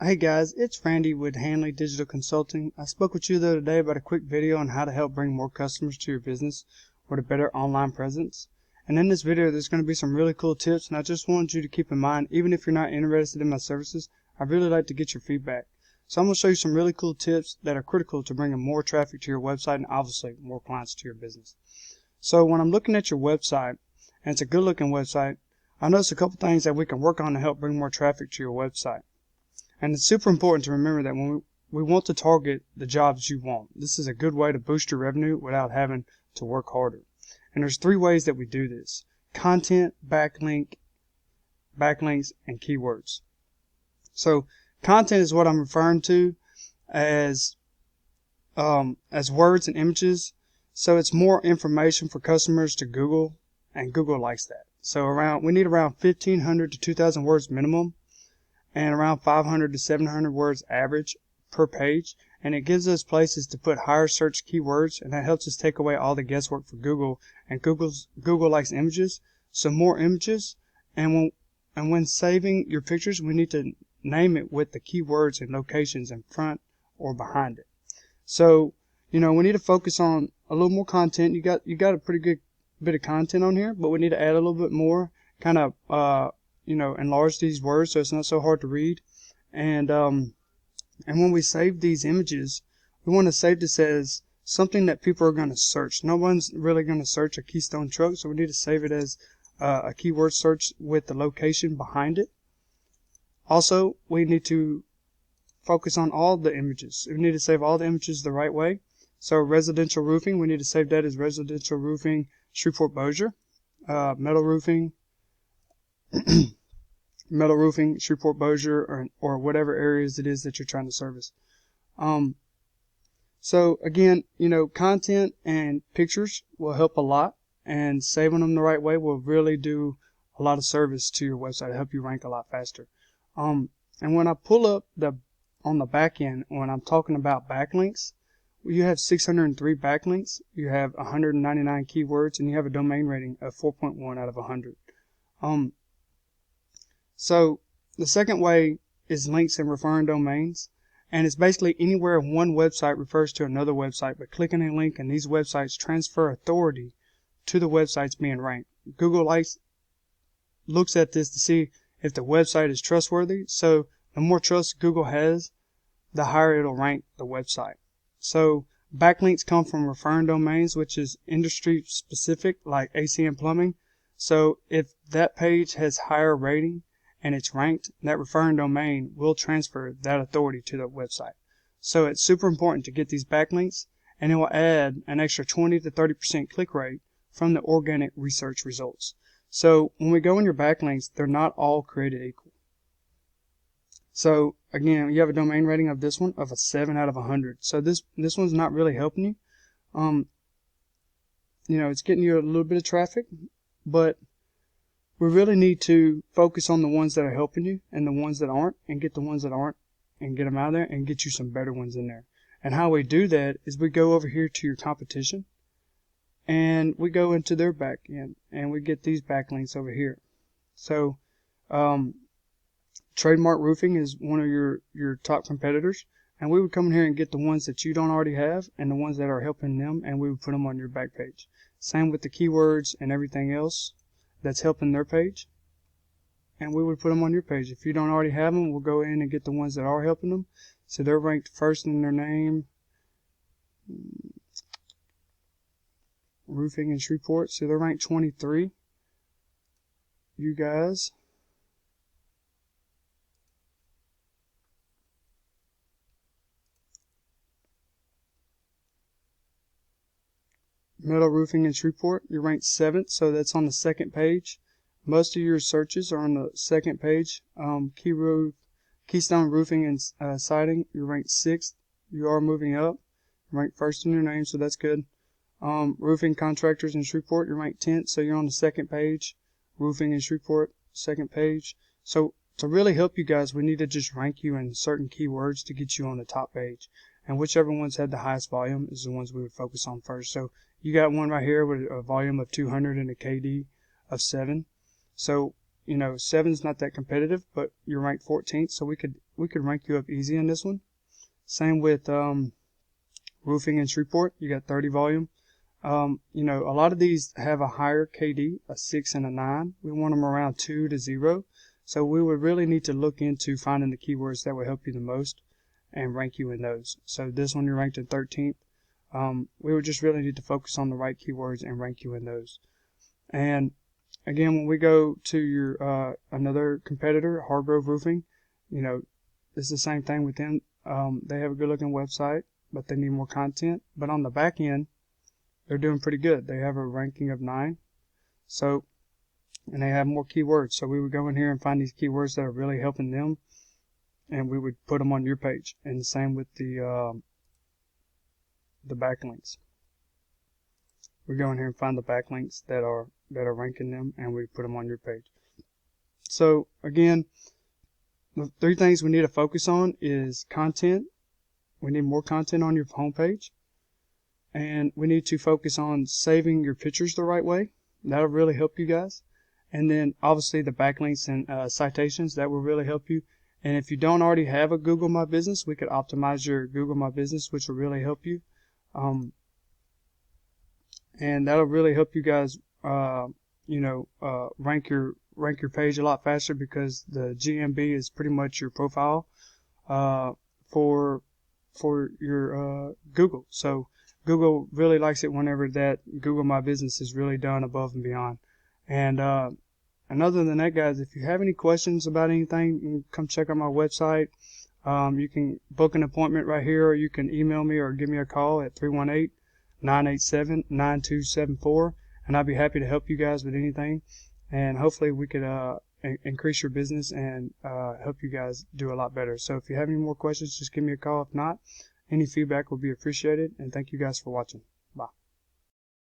Hey guys, it's Randy with Hanley Digital Consulting. I spoke with you the other day about a quick video on how to help bring more customers to your business with a better online presence. And in this video, there's going to be some really cool tips, and I just want you to keep in mind, even if you're not interested in my services, I'd really like to get your feedback. So I'm going to show you some really cool tips that are critical to bringing more traffic to your website and obviously more clients to your business. So when I'm looking at your website, and it's a good looking website, I notice a couple things that we can work on to help bring more traffic to your website. And it's super important to remember that when we want to target the jobs you want. This is a good way to boost your revenue without having to work harder. And there's 3 ways that we do this: content, backlinks, and keywords. So content is what I'm referring to as words and images. So it's more information for customers to Google, and Google likes that. So we need around 1,500 to 2,000 words minimum, and around 500 to 700 words average per page, and it gives us places to put higher search keywords, and that helps us take away all the guesswork for Google. And Google likes images, so more images. And when saving your pictures, we need to name it with the keywords and locations in front or behind it. So we need to focus on a little more content. You got a pretty good bit of content on here, but we need to add a little bit more, kind of enlarge these words so it's not so hard to read. And when we save these images, we want to save this as something that people are going to search. No one's really going to search a Keystone truck, so we need to save it as a keyword search with the location behind it. Also, we need to focus on all the images. We need to save all the images the right way. So residential roofing, we need to save that as residential roofing Shreveport Bossier. Metal roofing, Shreveport Bossier, or whatever areas it is that you're trying to service. So again, content and pictures will help a lot, and saving them the right way will really do a lot of service to your website, help you rank a lot faster. And when I pull up on the back end, when I'm talking about backlinks, you have 603 backlinks, you have 199 keywords, and you have a domain rating of 4.1 out of 100. So the second way is links and referring domains, and it's basically anywhere one website refers to another website by clicking a link, and these websites transfer authority to the websites being ranked. Google looks at this to see if the website is trustworthy. So the more trust Google has, the higher it'll rank the website. So backlinks come from referring domains, which is industry specific, like AC and plumbing. So if that page has higher rating and it's ranked, that referring domain will transfer that authority to the website. So it's super important to get these backlinks, and it will add an extra 20 to 30% click rate from the organic research results. So when we go in your backlinks, they're not all created equal. So again, you have a domain rating of this one of a 7 out of 100. So this one's not really helping you. It's getting you a little bit of traffic, but we really need to focus on the ones that are helping you and the ones that aren't, and get the ones that aren't and get them out of there and get you some better ones in there. And how we do that is we go over here to your competition, and we go into their back end, and we get these backlinks over here. So Trademark Roofing is one of your top competitors, and we would come in here and get the ones that you don't already have and the ones that are helping them, and we would put them on your back page. Same with the keywords and everything else that's helping their page, and we would put them on your page. If you don't already have them, we'll go in and get the ones that are helping them. So they're ranked first in their name, roofing in Shreveport. So they're ranked 23. You guys. Metal roofing in Shreveport, you're ranked 7th, so that's on the 2nd page. Most of your searches are on the 2nd page. Keystone roofing and siding, you're ranked 6th. You are moving up. You're ranked 1st in your name, so that's good. Roofing contractors in Shreveport, you're ranked 10th, so you're on the 2nd page. Roofing in Shreveport, 2nd page. So to really help you guys, we need to just rank you in certain keywords to get you on the top page. And whichever ones had the highest volume is the ones we would focus on first. So you got one right here with a volume of 200 and a KD of 7. So you know, 7's not that competitive, but you're ranked 14th, so we could rank you up easy in this one. Same with roofing in Shreveport. You got 30 volume. You know, a lot of these have a higher KD, a 6 and a 9. We want them around 2 to 0. So we would really need to look into finding the keywords that will help you the most and rank you in those. So this one you're ranked in 13th. We would just really need to focus on the right keywords and rank you in those. And again, when we go to your another competitor, Hargrove Roofing, you know, it's the same thing with them. They have a good looking website, but they need more content. But on the back end, they're doing pretty good. They have a ranking of 9. So, and they have more keywords. So we would go in here and find these keywords that are really helping them, and we would put them on your page. And the same with the backlinks. We go in here and find the backlinks that are ranking them, and we put them on your page. So again, the 3 things we need to focus on is content. We need more content on your homepage. And we need to focus on saving your pictures the right way. That'll really help you guys. And then obviously the backlinks and citations, that will really help you. And if you don't already have a Google My Business, we could optimize your Google My Business, which will really help you. And that'll really help you guys, you know, rank your page a lot faster, because the GMB is pretty much your profile for your Google. So Google really likes it whenever that Google My Business is really done above and beyond. And other than that, guys, if you have any questions about anything, you can come check out my website. You can book an appointment right here, or you can email me or give me a call at 318-987-9274, and I'd be happy to help you guys with anything. And hopefully we could increase your business and help you guys do a lot better. So if you have any more questions, just give me a call. If not, any feedback will be appreciated, and thank you guys for watching.